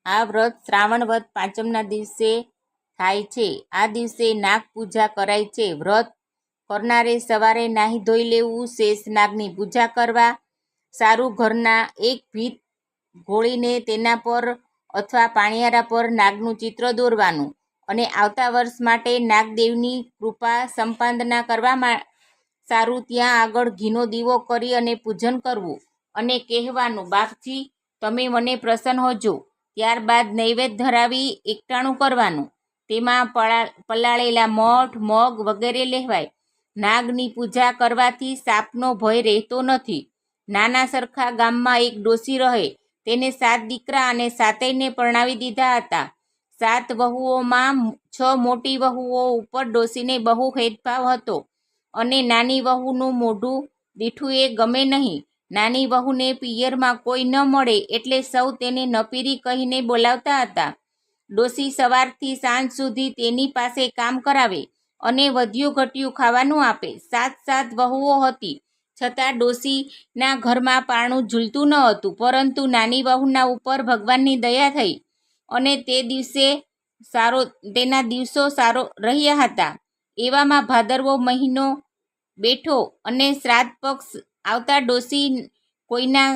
આ વ્રત શ્રાવણ વદ પાંચમના દિવસે થાય છે। આ દિવસે નાગ પૂજા કરાય છે। વ્રત કરનારે સવારે નાહી ધોઈ લેવું, શેષ નાગની પૂજા કરવા, સારું ઘરના એક ભીત ઘોળીને તેના પર અથવા પાણિયારા પર નાગનું ચિત્ર દોરવાનું અને આવતા વર્ષ માટે નાગદેવની કૃપા સંપાદના કરવા સારું ત્યાં આગળ ઘીનો દીવો કરી અને પૂજન કરવું અને કહેવાનું, બાપજી તમે મને પ્રસન્ન હોજો। ત્યારબાદ નૈવેદ્ય ધરાવી એકટાણું કરવાનું, તેમાં પલાળેલા મઠ, મગ વગેરે લેવાય। નાગની પૂજા કરવાથી સાપનો ભય રહેતો નથી। નાના સરખા ગામમાં એક ડોશી રહે, તેને 7 દીકરા અને 7યને પરણાવી દીધા હતા। 7 વહુઓમાં 6 મોટી વહુઓ ઉપર ડોશીને બહુ હેતભાવ હતો અને નાની વહુનું મોઢું દીઠું એ ગમે નહીં। નાની વહુને પિયરમાં કોઈ ન મળે એટલે સૌ તેને નપીરી કહીને બોલાવતા હતા। ડોશી સવારથી સાંજ સુધી તેની પાસે કામ કરાવે અને વધ્યું ઘટ્યું ખાવાનું આપે। 7 વહુઓ હતી છતાં ડોશીના ઘરમાં પારણું ઝૂલતું ન હતું, પરંતુ નાની વહુના ઉપર ભગવાનની દયા થઈ અને તેના દિવસો સારો રહ્યા હતા। એવામાં ભાદરવો મહિનો બેઠો અને શ્રાદ્ધ પક્ષ આવતા ડોશી કોઈના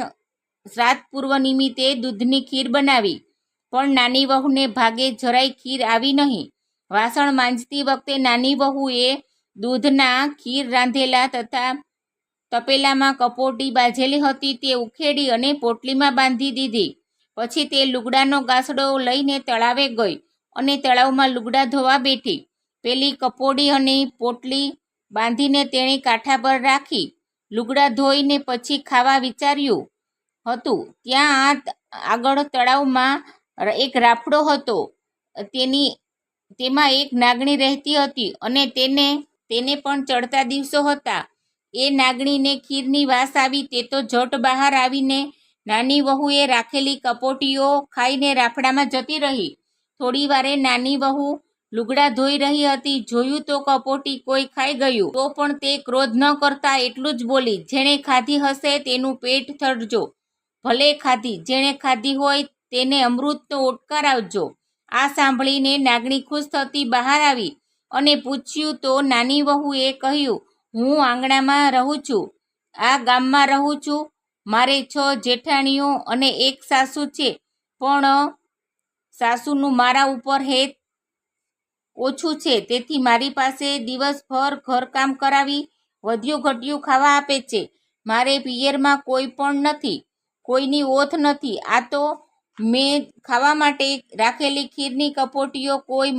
શ્રાદ્ધ પૂર્વ નિમિત્તે દૂધની ખીર બનાવી, પણ નાની વહુને ભાગે જરાય ખીર આવી નહીં। વાસણ માંજતી વખતે નાની વહુએ દૂધના ખીર રાંધેલા તથા તપેલામાં કપોટી બાંધેલી હતી તે ઉખેડી અને પોટલીમાં બાંધી દીધી। પછી તે લુગડાનો ગાસડો લઈને તળાવે ગઈ અને તળાવમાં લુગડા ધોવા બેઠી। પેલી કપોડી અને પોટલી બાંધીને તેણે કાંઠા પર રાખી। લુગડા ધોઈને પછી ખાવા વિચાર્યું હતું, ત્યાં આગળ તળાવમાં એક રાફડો હતો, તેમાં એક નાગણી રહેતી હતી અને તેને પણ ચડતા દિવસો હતા। એ નાગણીને ખીરની વાસ આવી તે તો ઝટ બહાર આવીને નાની વહુએ રાખેલી કપોટીઓ ખાઈને રાફડામાં જતી રહી। થોડી વારે નાની વહુ લુગડા ધોઈ રહી હતી, જોયું તો કપોટી કોઈ ખાઈ ગયું, તો પણ તે ક્રોધ ન કરતા એટલું જ બોલી, જેણે ખાધી હશે તેનું પેટ ઠરજો, ભલે ખાધી, જેણે ખાધી હોય તેને અમૃતનો ઓડકાર આવજો। આ સાંભળીને નાગણી ખુશ થતી બહાર આવી અને પૂછ્યું તો નાની વહુએ કહ્યું, હું આંગણામાં રહું છું, આ ગામમાં રહું છું, મારે 6 જેઠાણીઓ અને એક સાસુ છે, પણ સાસુનું મારા ઉપર હેત ઓછું છે, તેથી મારી પાસે દિવસભર ઘરકામ કરાવી વધ્યું ઘટ્યું ખાવા આપે છે। મારે પિયરમાં કોઈ પણ નથી, કોઈની ઓથ નથી, આ તો મેં ખાવા માટે રાખેલી ખીરની કપોટીઓ કોઈ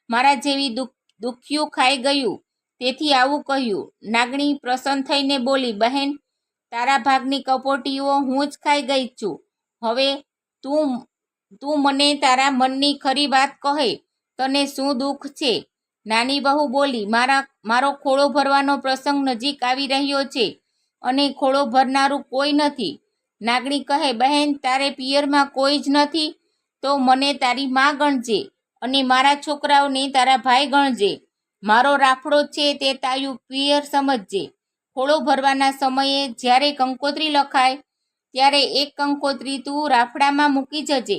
મારા જેવી દુખ્યું ખાઈ ગયું, તેથી આવું કહ્યું। નાગણી પ્રસન્ન થઈને બોલી, બહેન તારા ભાગની કપોટીઓ હું જ ખાઈ ગઈ છું, હવે તું મને તારા મનની ખરી વાત કહે, તને શું દુઃખ છે? નાની વહુ બોલી, મારો ખોળો ભરવાનો પ્રસંગ નજીક આવી રહ્યો છે અને ખોળો ભરનારું કોઈ નથી। નાગણી કહે, બહેન તારે પિયરમાં કોઈ જ નથી તો મને તારી માં ગણજે અને મારા છોકરાઓને તારા ભાઈ ગણજે। મારો રાફડો છે તે તારું પિયર સમજજે। ખોળો ભરવાના સમયે જ્યારે કંકોત્રી લખાય ત્યારે એક કંકોત્રી તું રાફડામાં મૂકી જજે,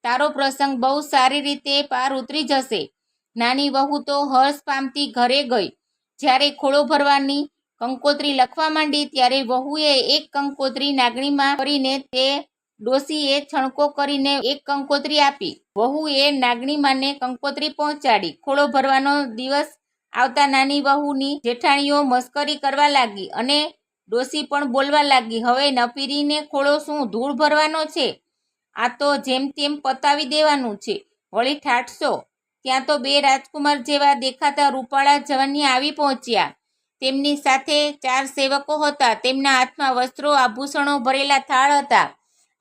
તારો પ્રસંગ બહુ સારી રીતે પાર ઉતરી જશે। નાની વહુ તો હર્ષ પામતી ઘરે ગઈ। જ્યારે ખોળો ભરવાની કંકોત્રી લખવા માંડી ત્યારે વહુએ એક કંકોત્રી નાગણીમાં કરીને તે ડોશીએ છણકો કરીને એક કંકોત્રી આપી। વહુએ નાગણીમાને કંકોત્રી પહોંચાડી। ખોળો ભરવાનો દિવસ આવતા નાની વહુની જેઠાણીઓ મસ્કરી કરવા લાગી અને ડોશી પણ બોલવા લાગી, હવે નપીરીને ખોળો શું ધૂળ ભરવાનો છે? આ તો જેમ તેમ પતાવી દેવાનું છે, વળી ઠાઠશો। ત્યાં તો 2 રાજકુમાર જેવા દેખાતા રૂપાળા જવાનિયા આવી પહોંચ્યા। તેમની સાથે 4 સેવકો હતા, તેમના હાથમાં વસ્ત્રો આભૂષણો ભરેલા થાળ હતા।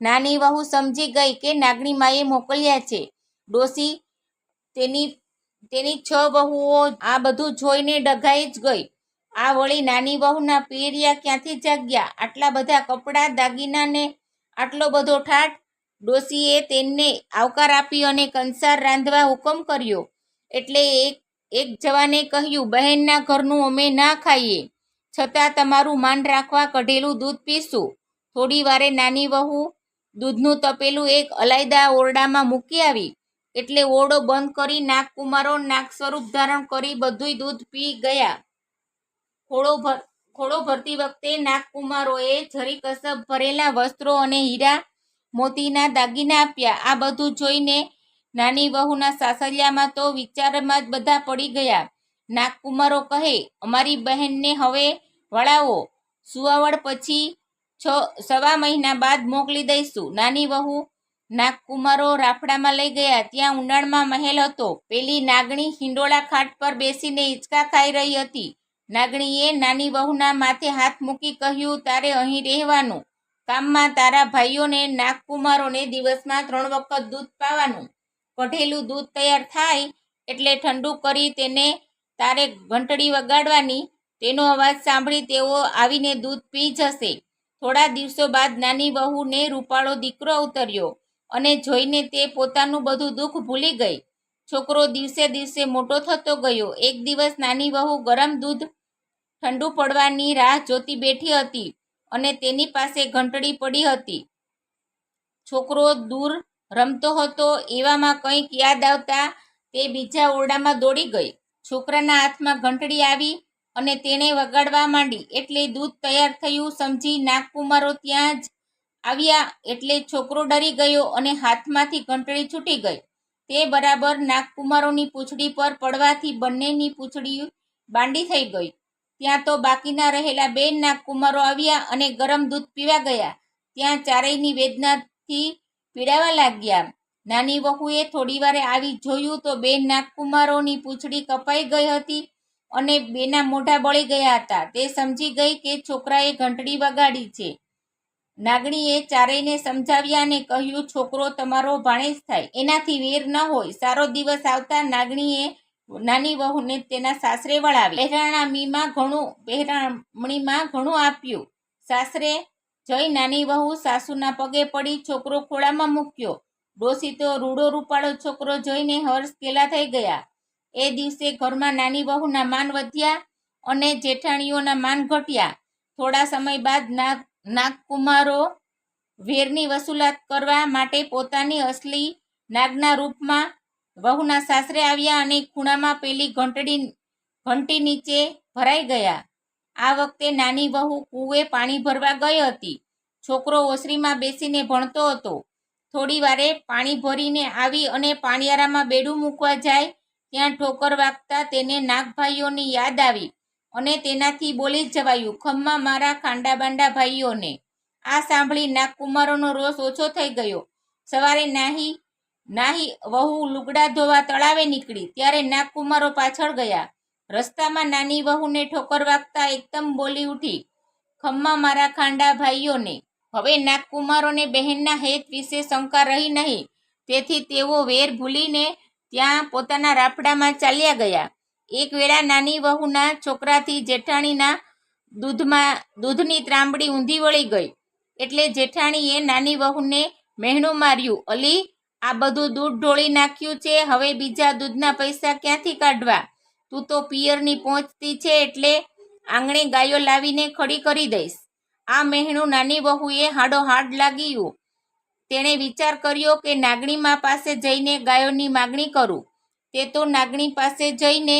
નાની વહુ સમજી ગઈ કે નાગણી માએ મોકલ્યા છે। ડોશી તેની 6 વહુઓ આ બધું જોઈને ડઘાઈ જ ગઈ। આ વળી નાની વહુના પિયરિયા ક્યાંથી જાગ્યા? આટલા બધા કપડાં, દાગીના ને આટલો બધો ઠાઠ? ડોશીએ તેમને આવકાર આપી અને કંસાર રાંધવા હુકમ કર્યો, એટલે એક જવાને કહ્યું, બહેનના ઘરનું અમે ના ખાઈએ, છતાં તમારું માન રાખવા કઢેલું દૂધ પીશું। થોડી વારે નાની વહુ દૂધનું તપેલું એક અલાયદા ઓરડામાં મૂકી આવી. એટલે ઓરડો બંધ કરી નાગકુમારો નાગ સ્વરૂપ ધારણ કરી બધુંય દૂધ પી ગયા. ખોળો ભરતી વખતે નાગકુમારોએ જરીકસબ ભરેલા વસ્ત્રો અને હીરા મોતીના દાગીના આપ્યા. આ બધું જોઈને નાની વહુના સાસરિયામાં તો વિચારમાં જ બધા પડી ગયા. નાગકુમારો કહે, અમારી બહેનને હવે વળાવો, સુવાવડ પછી 6 મહિના બાદ મોકલી દઈશું. નાની વહુ નાગકુમારો રાફડામાં લઈ ગયા. ત્યાં ઊંડાણમાં મહેલ હતો. પેલી નાગણી હિંડોળા ખાટ પર બેસીને હિંચકા ખાઈ રહી હતી. નાગણીએ નાની વહુના માથે હાથ મૂકી કહ્યું, તારે અહીં રહેવાનું. કામમાં તારા ભાઈઓને નાગકુમારોને દિવસમાં 3 વખત દૂધ પાવાનું. કઢેલું દૂધ તૈયાર થાય એટલે ઠંડુ કરી તેને તારે ઘંટડી વગાડવાની. તેનો અવાજ સાંભળી તેઓ આવીને દૂધ પી જશે. થોડા દિવસો બાદ નાની વહુને રૂપાળો દીકરો અવતર્યો અને જોઈને તે પોતાનું બધું દુઃખ ભૂલી ગઈ. છોકરો દિવસે દિવસે મોટો થતો ગયો. એક દિવસ નાની વહુ ગરમ દૂધ ઠંડુ પડવાની રાહ જોતી બેઠી હતી અને તેની પાસે ઘંટડી પડી હતી. છોકરો દૂર રમતો હતો. એવામાં કંઈક યાદ આવતા તે બીજા ઓરડામાં દોડી ગઈ. છોકરાના હાથમાં ઘંટડી આવી અને તેણે વગાડવા માંડી. એટલે દૂધ તૈયાર થયું સમજી નાગકુમારો ત્યાં જ આવ્યા. એટલે છોકરો ડરી ગયો અને હાથમાંથી ઘંટડી છૂટી ગઈ. તે બરાબર નાગકુમારોની પૂંછડી પર પડવાથી બંનેની પૂંછડી બાંડી થઈ ગઈ. ત્યાં તો બાકીના રહેલા 2 નાગકુમારો આવ્યા અને ગરમ દૂધ પીવા ગયા. ત્યાં ચારેયની વેદનાથી પીડાવા લાગ્યા. નાની વહુએ થોડીવારે આવી જોયું તો 2 નાગકુમારોની પૂંછડી કપાઈ ગઈ હતી અને 2ના મોઢા બળી ગયા હતા. તે સમજી ગઈ કે છોકરાએ ઘંટડી વગાડી છે. નાગણીએ ચારેયને સમજાવ્યા અને કહ્યું, છોકરો તમારો ભાણેજ થાય, એનાથી વેર ન હોય. સારો દિવસ આવતા નાગણીએ નાની વહુને તેના સાસરે વળાવી. પહેરામણીમાં ઘણું આપ્યું. સાસરે જઈ નાની વહુ સાસુના પગે પડી છોકરો ખોળામાં મૂક્યો. ડોસી તો રૂડો રૂપાળો છોકરો જોઈને હર્ષકેલા થઈ ગયા. એ દિવસે ઘરમાં નાની વહુના માન વધ્યા અને જેઠાણીઓના માન ઘટ્યા. થોડા સમય બાદ નાગકુમારો વેરની વસૂલાત કરવા માટે પોતાની અસલી નાગના રૂપમાં વહુના સાસરે આવ્યા અને ખૂણામાં પેલી ઘંટી નીચે ભરાઈ ગયા. આ વખતે નાની વહુ કૂવે પાણી ભરવા ગઈ હતી. છોકરો ઓસરીમાં બેસીને ભણતો હતો. થોડી વારે પાણી ભરીને આવી અને પાણિયારામાં બેડું મૂકવા જાય ત્યાં ઠોકર વાગતા તેને નાગભાઈઓની યાદ આવી અને તેનાથી બોલી જ જવાયું, ખમ્મા મારા ખાંડા બાંડા ભાઈઓને. આ સાંભળી નાગકુમારોનો રોષ ઓછો થઈ ગયો. સવારે નાહી વહુ લુગડા ધોવા તળાવે નીકળી ત્યારે નાગકુમારો પાછળ ગયા. રસ્તામાં નાની વહુને ઠોકર વાગતા એકદમ બોલી ઉઠી, ખમ્મા મારા ખાંડા ભાઈઓને. હવે નાગકુમારોને બહેનના હેત વિશે શંકા રહી નહીં. તેથી તેઓ વેર ભૂલીને ત્યાં પોતાના રાફડામાં ચાલ્યા ગયા. એક વેળા નાની વહુના છોકરાથી જેઠાણીના દૂધની ત્રાંબડી ઊંધી વળી ગઈ. એટલે જેઠાણીએ નાની વહુને મહેણું માર્યું, અલી, આ બધું દૂધ ઢોળી નાખ્યું છે, હવે બીજા દૂધના પૈસા ક્યાંથી કાઢવા? તું તો પિયરની પહોંચતી છે એટલે આંગણે ગાયો લાવીને ખડી કરી દઈશ. આ મહેણું નાની વહુએ હાડોહાડ લાગ્યું. તેણે વિચાર કર્યો કે નાગણીમા પાસે જઈને ગાયોની માગણી કરું. તે તો નાગણી પાસે જઈને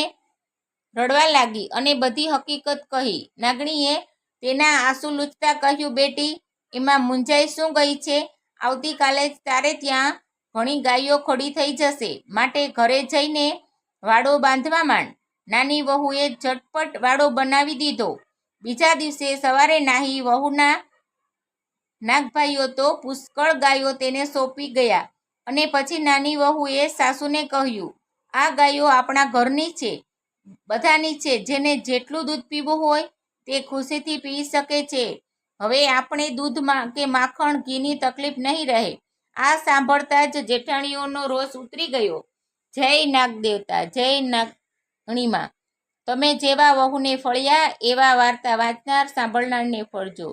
રડવા લાગી અને બધી હકીકત કહી. નાગણીએ તેના આંસુ લૂછતા કહ્યું, બેટી, એમાં મૂંઝાઈ શું ગઈ છે? આવતીકાલે જ તારે ત્યાં ઘણી ગાયો ખડી થઈ જશે, માટે ઘરે જઈને વાડો બાંધવા માંડ. નાની વહુએ ઝટપટ વાડો બનાવી દીધો. બીજા દિવસે સવારે નાહી વહુના નાગભાઈઓ તો પુષ્કળ ગાયો તેને સોંપી ગયા અને પછી નાની વહુએ સાસુને કહ્યું, આ ગાયો આપણા ઘરની છે, બધાની છે. જેને જેટલું દૂધ પીવું હોય તે ખુશીથી પી શકે છે. હવે આપણે દૂધમાં કે માખણ ઘીની તકલીફ નહીં રહે. આ સાંભળતા જ જેઠાણીઓનો રોષ ઉતરી ગયો. જય નાગદેવતા, જય નાગણીમાં. તમે જેવા વહુને ફળ્યા એવા વાર્તા વાંચનાર સાંભળનારને ફળજો.